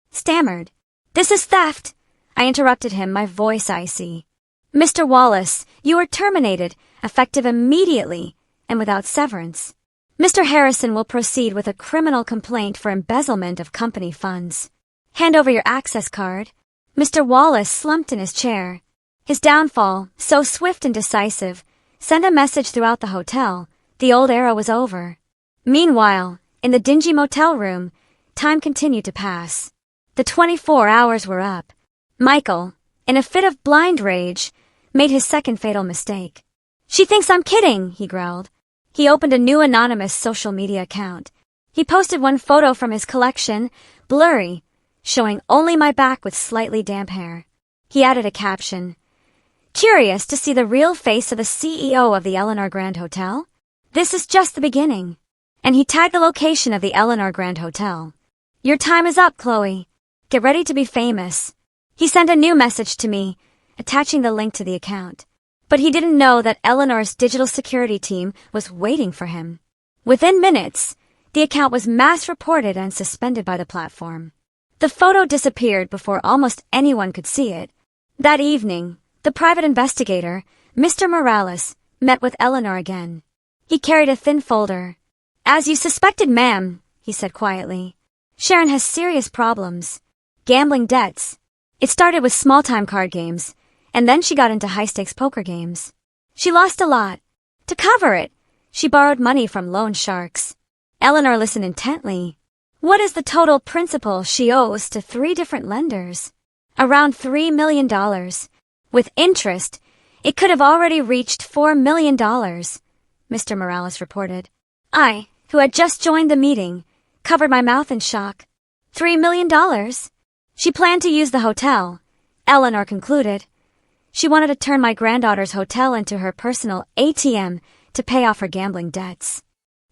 stammered. "This is theft," I interrupted him, my voice icy. "Mr. Wallace, you are terminated, effective immediately and without severance. Mr. Harrison will proceed with a criminal complaint for embezzlement of company funds. Hand over your access card." Mr. Wallace slumped in his chair. His downfall, so swift and decisive, sent a message throughout the hotel: the old era was over. Meanwhile, in the dingy motel room, time continued to pass. The 24 hours were up. Michael, in a fit of blind rage, made his second fatal mistake. "She thinks I'm kidding," he growled. He opened a new anonymous social media account. He posted one photo from his collection, blurry, showing only my back with slightly damp hair. He added a caption: "Curious to see the real face of the CEO of the Eleanor Grand Hotel? This is just the beginning." And he tagged the location of the Eleanor Grand Hotel. "Your time is up, Chloe. Get ready to be famous." He sent a new message to me, attaching the link to the account. But he didn't know that Eleanor's digital security team was waiting for him. Within minutes, the account was mass reported and suspended by the platform. The photo disappeared before almost anyone could see it. That evening, the private investigator, Mr. Morales, met with Eleanor again. He carried a thin folder. "As you suspected, ma'am," he said quietly, "Sharon has serious problems. Gambling debts. It started with small-time card games, and then she got into high-stakes poker games. She lost a lot. To cover it, she borrowed money from loan sharks." Eleanor listened intently. "What is the total principal she owes to 3 different lenders?" "Around $3 million. With interest, it could have already reached $4 million, Mr. Morales reported. I, who had just joined the meeting, covered my mouth in shock. $3 million? She planned to use the hotel, Eleanor concluded. She wanted to turn my granddaughter's hotel into her personal ATM to pay off her gambling debts.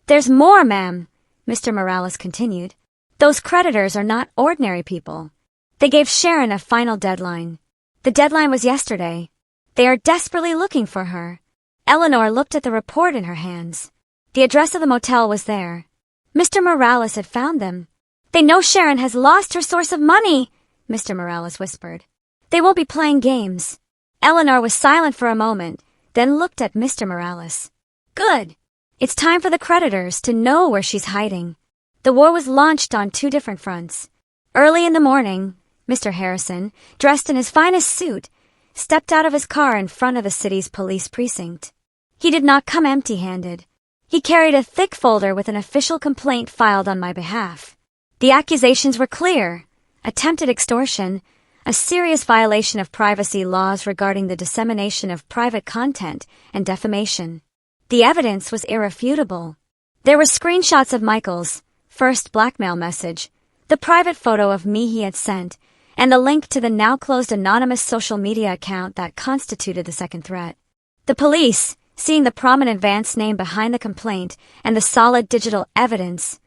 "There's more, ma'am," Mr. Morales continued. "Those creditors are not ordinary people. They gave Sharon a final deadline. The deadline was yesterday. They are desperately looking for her." Eleanor looked at the report in her hands. The address of the motel was there. Mr. Morales had found them. "They know Sharon has lost her source of money," Mr. Morales whispered. "They won't be playing games." Eleanor was silent for a moment, then looked at Mr. Morales. "Good. It's time for the creditors to know where she's hiding." The war was launched on 2 different fronts. Early in the morning, Mr. Harrison, dressed in his finest suit, stepped out of his car in front of the city's police precinct. He did not come empty-handed. He carried a thick folder with an official complaint filed on my behalf. The accusations were clear: attempted extortion, a serious violation of privacy laws regarding the dissemination of private content, and defamation. The evidence was irrefutable. There were screenshots of Michael's first blackmail message, the private photo of me he had sent, and the link to the now-closed anonymous social media account that constituted the second threat. The police, seeing the prominent Vance name behind the complaint and the solid digital evidence,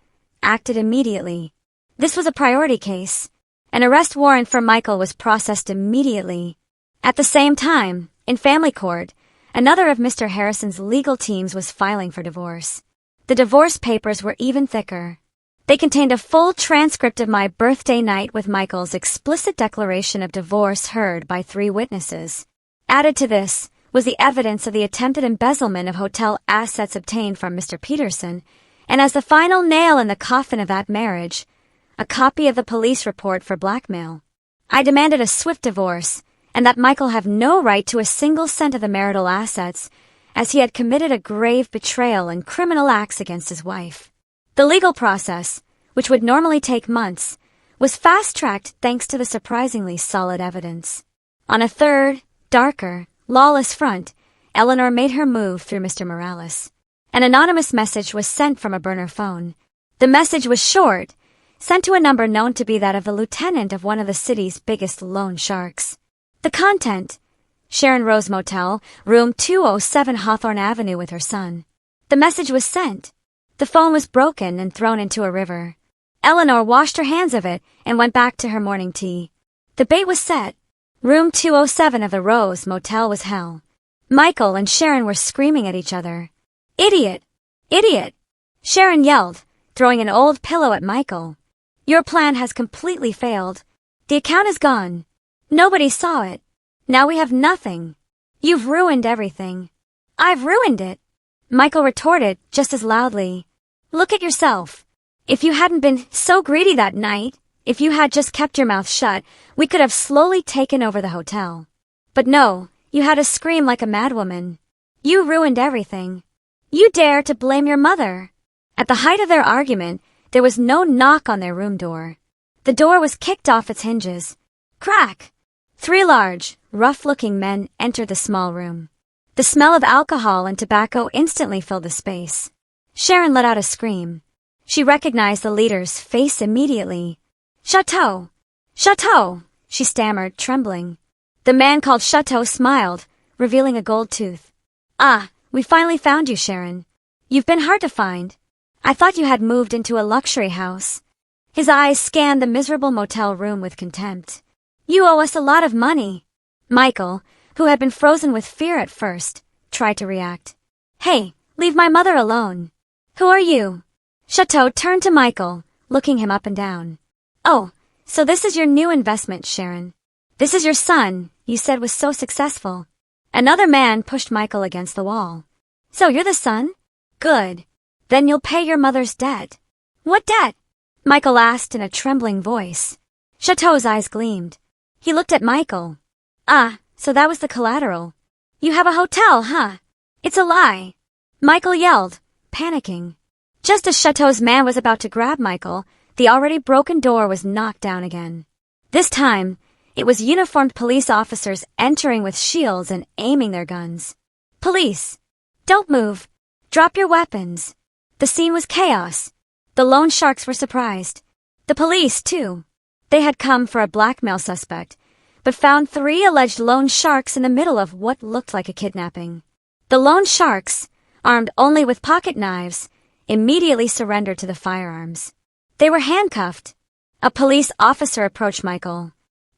acted immediately. This was a priority case. An arrest warrant for Michael was processed immediately. At the same time, in family court, another of Mr. Harrison's legal teams was filing for divorce. The divorce papers were even thicker. They contained a full transcript of my birthday night with Michael's explicit declaration of divorce heard by 3 witnesses. Added to this was the evidence of the attempted embezzlement of hotel assets obtained from Mr. Peterson, and as the final nail in the coffin of that marriage, a copy of the police report for blackmail. I demanded a swift divorce, and that Michael have no right to a single cent of the marital assets, as he had committed a grave betrayal and criminal acts against his wife. The legal process, which would normally take months, was fast-tracked thanks to the surprisingly solid evidence. On a third, darker, lawless front, Eleanor made her move through Mr. Morales. An anonymous message was sent from a burner phone. The message was short, sent to a number known to be that of the lieutenant of one of the city's biggest loan sharks. The content: Sharon Rose Motel, room 207 Hawthorne Avenue with her son. The message was sent. The phone was broken and thrown into a river. Eleanor washed her hands of it and went back to her morning tea. The bait was set. Room 207 of the Rose Motel was hell. Michael and Sharon were screaming at each other. "Idiot! Idiot!" Sharon yelled, throwing an old pillow at Michael. "Your plan has completely failed. The account is gone. Nobody saw it. Now we have nothing. You've ruined everything." "I've ruined it," Michael retorted just as loudly. "Look at yourself. If you hadn't been so greedy that night, if you had just kept your mouth shut, we could have slowly taken over the hotel. But no, You had to scream like a madwoman. You ruined everything. You dare to blame your mother. At the height of their argument, there was no knock on their room door. The door was kicked off its hinges. Crack! 3 large, rough-looking men entered the small room. The smell of alcohol and tobacco instantly filled the space. Sharon let out a scream. She recognized the leader's face immediately. Chateau! Chateau! She stammered, trembling. The man called Chateau smiled, revealing a gold tooth. Ah, we finally found you, Sharon. You've been hard to find. I thought you had moved into a luxury house. His eyes scanned the miserable motel room with contempt. You owe us a lot of money. Michael, who had been frozen with fear at first, tried to react. Hey, leave my mother alone. Who are you? Chateau turned to Michael, looking him up and down. Oh, so this is your new investment, Sharon. This is your son, you said was so successful. Another man pushed Michael against the wall. So you're the son? Good. Then you'll pay your mother's debt. What debt? Michael asked in a trembling voice. Chateau's eyes gleamed. He looked at Michael. Ah, so that was the collateral. You have a hotel, huh? It's a lie. Michael yelled, panicking. Just as Chateau's man was about to grab Michael, the already broken door was knocked down again. This time, it was uniformed police officers entering with shields and aiming their guns. Police! Don't move! Drop your weapons! The scene was chaos. The loan sharks were surprised. The police, too. They had come for a blackmail suspect, but found 3 alleged loan sharks in the middle of what looked like a kidnapping. The loan sharks, armed only with pocket knives, immediately surrendered to the firearms. They were handcuffed. A police officer approached Michael.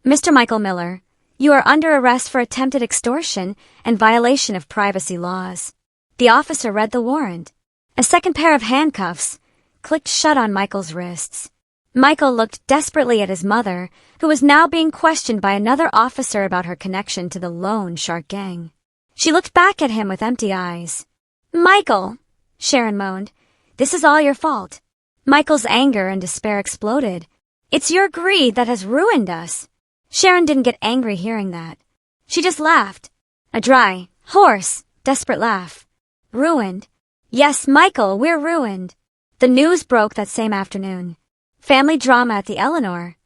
Mr. Michael Miller, you are under arrest for attempted extortion and violation of privacy laws. The officer read the warrant. A second pair of handcuffs clicked shut on Michael's wrists. Michael looked desperately at his mother, who was now being questioned by another officer about her connection to the loan shark gang. She looked back at him with empty eyes. Michael, Sharon moaned, this is all your fault. Michael's anger and despair exploded. It's your greed that has ruined us. Sharon didn't get angry hearing that. She just laughed. A dry, hoarse, desperate laugh. Ruined? Yes, Michael, we're ruined. The news broke that same afternoon. Family drama at the Eleanor.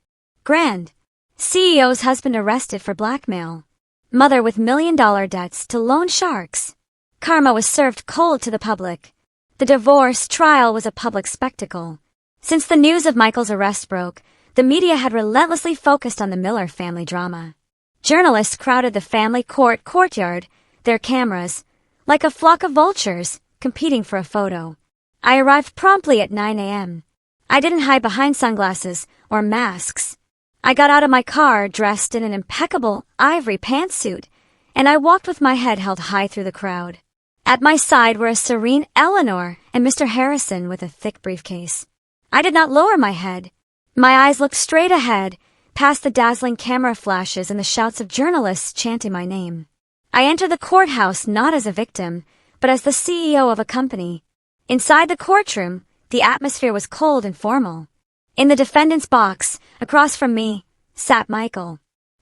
Grand. CEO's husband arrested for blackmail. Mother with $1 million debts to loan sharks. Karma was served cold to the public. The divorce trial was a public spectacle. Since the news of Michael's arrest broke, the media had relentlessly focused on the Miller family drama. Journalists crowded the family courtyard, their cameras, like a flock of vultures, competing for a photo. I arrived promptly at 9 a.m. I didn't hide behind sunglasses or masks. I got out of my car dressed in an impeccable ivory pantsuit, and I walked with my head held high through the crowd. At my side were a serene Eleanor and Mr. Harrison with a thick briefcase. I did not lower my head. My eyes looked straight ahead, past the dazzling camera flashes and the shouts of journalists chanting my name. I entered the courthouse not as a victim, but as the CEO of a company. Inside the courtroom, the atmosphere was cold and formal. In the defendant's box, across from me, sat Michael.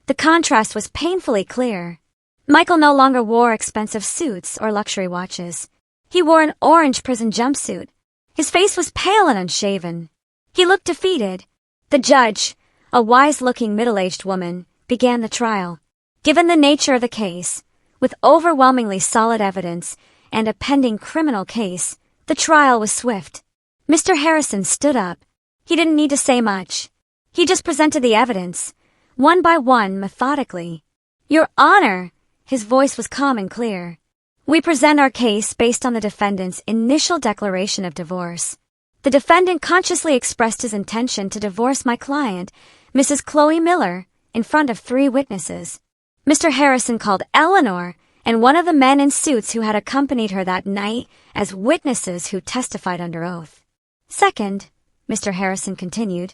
The contrast was painfully clear. Michael no longer wore expensive suits or luxury watches. He wore an orange prison jumpsuit. His face was pale and unshaven. He looked defeated. The judge, a wise-looking middle-aged woman, began the trial. Given the nature of the case, with overwhelmingly solid evidence and a pending criminal case, the trial was swift. Mr. Harrison stood up. He didn't need to say much. He just presented the evidence, one by one, methodically. Your Honor, his voice was calm and clear. We present our case based on the defendant's initial declaration of divorce. The defendant consciously expressed his intention to divorce my client, Mrs. Chloe Miller, in front of 3 witnesses. Mr. Harrison called Eleanor and one of the men in suits who had accompanied her that night as witnesses who testified under oath. Second, Mr. Harrison continued,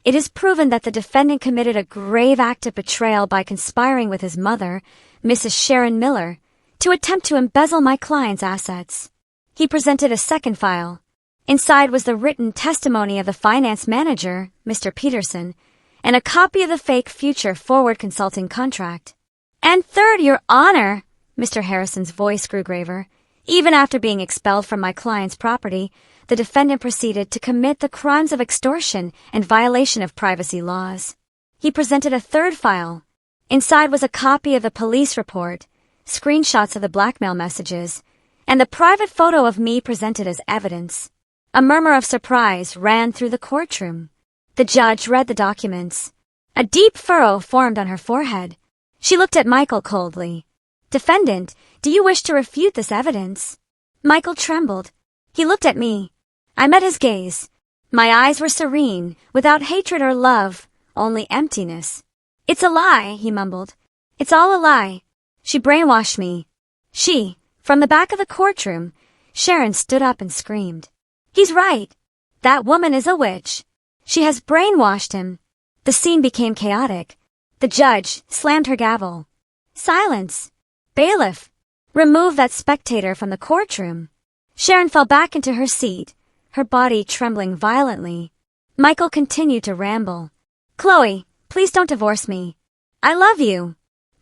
it is proven that the defendant committed a grave act of betrayal by conspiring with his mother, Mrs. Sharon Miller, to attempt to embezzle my client's assets. He presented a second file. Inside was the written testimony of the finance manager, Mr. Peterson, and a copy of the fake future forward consulting contract. And third, Your Honor, Mr. Harrison's voice grew graver. Even after being expelled from my client's property, the defendant proceeded to commit the crimes of extortion and violation of privacy laws. He presented a third file. Inside was a copy of the police report, screenshots of the blackmail messages, and the private photo of me presented as evidence. A murmur of surprise ran through the courtroom. The judge read the documents. A deep furrow formed on her forehead. She looked at Michael coldly. Defendant, do you wish to refute this evidence? Michael trembled. He looked at me. I met his gaze. My eyes were serene, without hatred or love, only emptiness. It's a lie, he mumbled. It's all a lie. She brainwashed me. From the back of the courtroom, Sharon stood up and screamed. He's right. That woman is a witch. She has brainwashed him. The scene became chaotic. The judge slammed her gavel. Silence. Bailiff, remove that spectator from the courtroom. Sharon fell back into her seat, her body trembling violently. Michael continued to ramble. Chloe, please don't divorce me. I love you.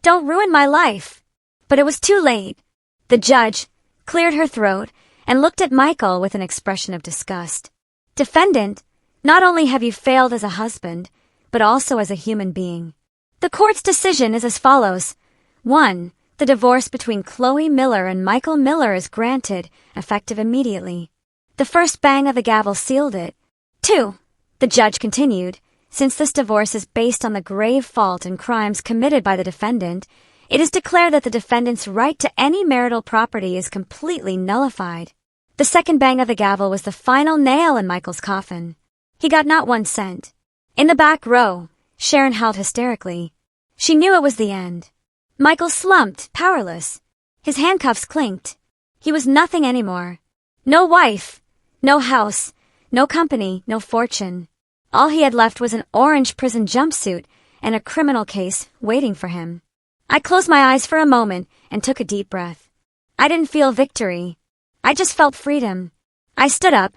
Don't ruin my life. But it was too late. The judge cleared her throat and looked at Michael with an expression of disgust. Defendant, not only have you failed as a husband, but also as a human being. The court's decision is as follows. 1. The divorce between Chloe Miller and Michael Miller is granted, effective immediately. The first bang of the gavel sealed it. 2. The judge continued, since this divorce is based on the grave fault and crimes committed by the defendant, it is declared that the defendant's right to any marital property is completely nullified. The second bang of the gavel was the final nail in Michael's coffin. He got not 1 cent. In the back row, Sharon howled hysterically. She knew it was the end. Michael slumped, powerless. His handcuffs clinked. He was nothing anymore. No wife, no house, no company, no fortune. All he had left was an orange prison jumpsuit and a criminal case waiting for him. I closed my eyes for a moment and took a deep breath. I didn't feel victory. I just felt freedom. I stood up,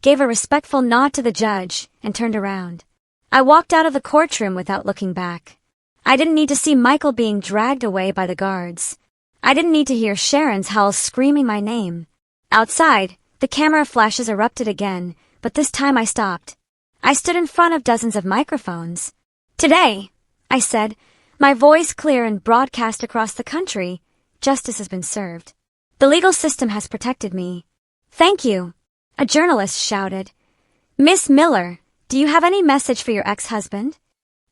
gave a respectful nod to the judge, and turned around. I walked out of the courtroom without looking back. I didn't need to see Michael being dragged away by the guards. I didn't need to hear Sharon's howls screaming my name. Outside, the camera flashes erupted again, but this time I stopped. I stood in front of dozens of microphones. Today, I said, my voice clear and broadcast across the country, justice has been served. The legal system has protected me. Thank you, a journalist shouted. Miss Miller, do you have any message for your ex-husband?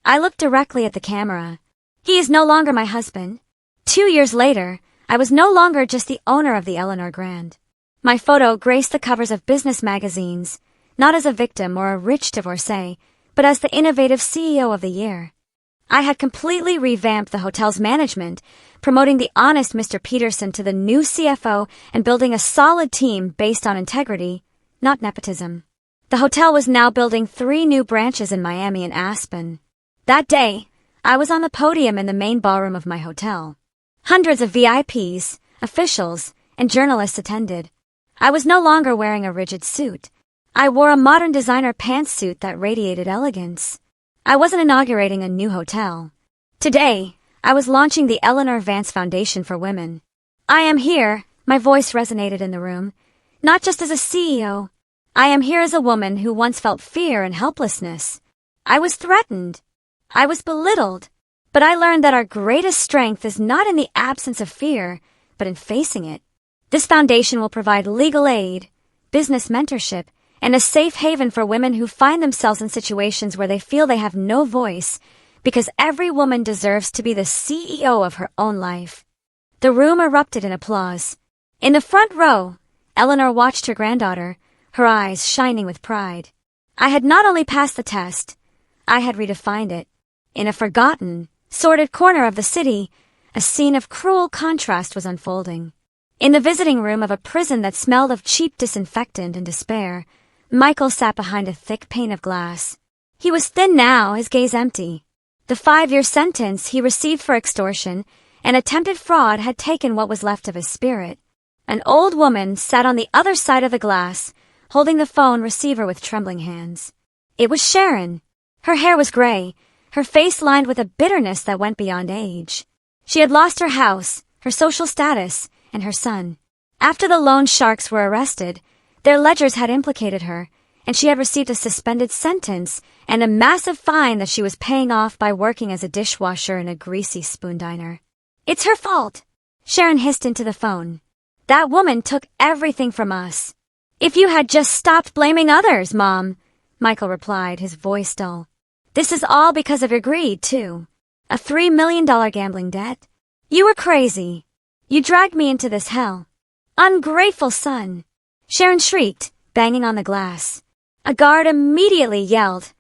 I looked directly at the camera. He is no longer my husband. 2 years later, I was no longer just the owner of the Eleanor Grand. My photo graced the covers of business magazines, not as a victim or a rich divorcee, but as the innovative CEO of the year. I had completely revamped the hotel's management, promoting the honest Mr. Peterson to the new CFO and building a solid team based on integrity, not nepotism. The hotel was now building 3 new branches in Miami and Aspen. That day, I was on the podium in the main ballroom of my hotel. Hundreds of VIPs, officials, and journalists attended. I was no longer wearing a rigid suit. I wore a modern designer pantsuit that radiated elegance. I wasn't inaugurating a new hotel. Today, I was launching the Eleanor Vance Foundation for Women. I am here, my voice resonated in the room, not just as a CEO. I am here as a woman who once felt fear and helplessness. I was threatened. I was belittled. But I learned that our greatest strength is not in the absence of fear, but in facing it. This foundation will provide legal aid, business mentorship, and a safe haven for women who find themselves in situations where they feel they have no voice, because every woman deserves to be the CEO of her own life. The room erupted in applause. In the front row, Eleanor watched her granddaughter, her eyes shining with pride. I had not only passed the test, I had redefined it. In a forgotten, sordid corner of the city, a scene of cruel contrast was unfolding. In the visiting room of a prison that smelled of cheap disinfectant and despair, Michael sat behind a thick pane of glass. He was thin now, his gaze empty. The 5-year sentence he received for extortion and attempted fraud had taken what was left of his spirit. An old woman sat on the other side of the glass, holding the phone receiver with trembling hands. It was Sharon. Her hair was gray, her face lined with a bitterness that went beyond age. She had lost her house, her social status, and her son. After the loan sharks were arrested, their ledgers had implicated her, and she had received a suspended sentence and a massive fine that she was paying off by working as a dishwasher in a greasy spoon diner. It's her fault, Sharon hissed into the phone. That woman took everything from us. If you had just stopped blaming others, Mom, Michael replied, his voice dull. This is all because of your greed, too. A $3 million gambling debt. You were crazy. You dragged me into this hell. Ungrateful son. Sharon shrieked, banging on the glass. A guard immediately yelled,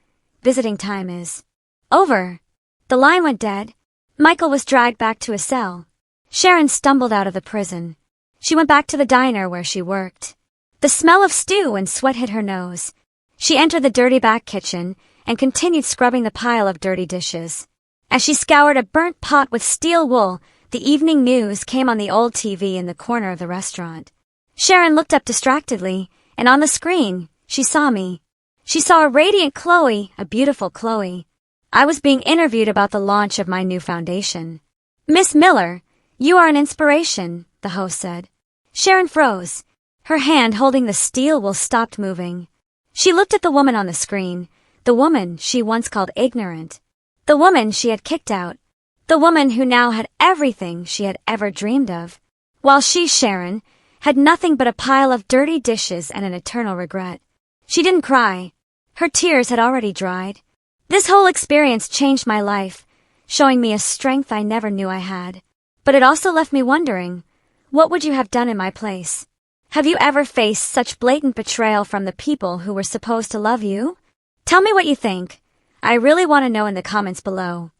"Visiting time is over." The line went dead. Michael was dragged back to his cell. Sharon stumbled out of the prison. She went back to the diner where she worked. The smell of stew and sweat hit her nose. She entered the dirty back kitchen and continued scrubbing the pile of dirty dishes. As she scoured a burnt pot with steel wool, the evening news came on the old TV in the corner of the restaurant. Sharon looked up distractedly, and on the screen, she saw me. She saw a radiant Chloe, a beautiful Chloe. I was being interviewed about the launch of my new foundation. "Miss Miller, you are an inspiration," the host said. Sharon froze. Her hand holding the steel wool stopped moving. She looked at the woman on the screen, the woman she once called ignorant, the woman she had kicked out, the woman who now had everything she had ever dreamed of, while she, Sharon, had nothing but a pile of dirty dishes and an eternal regret. She didn't cry. Her tears had already dried. This whole experience changed my life, showing me a strength I never knew I had. But it also left me wondering, what would you have done in my place? Have you ever faced such blatant betrayal from the people who were supposed to love you? Tell me what you think. I really want to know in the comments below.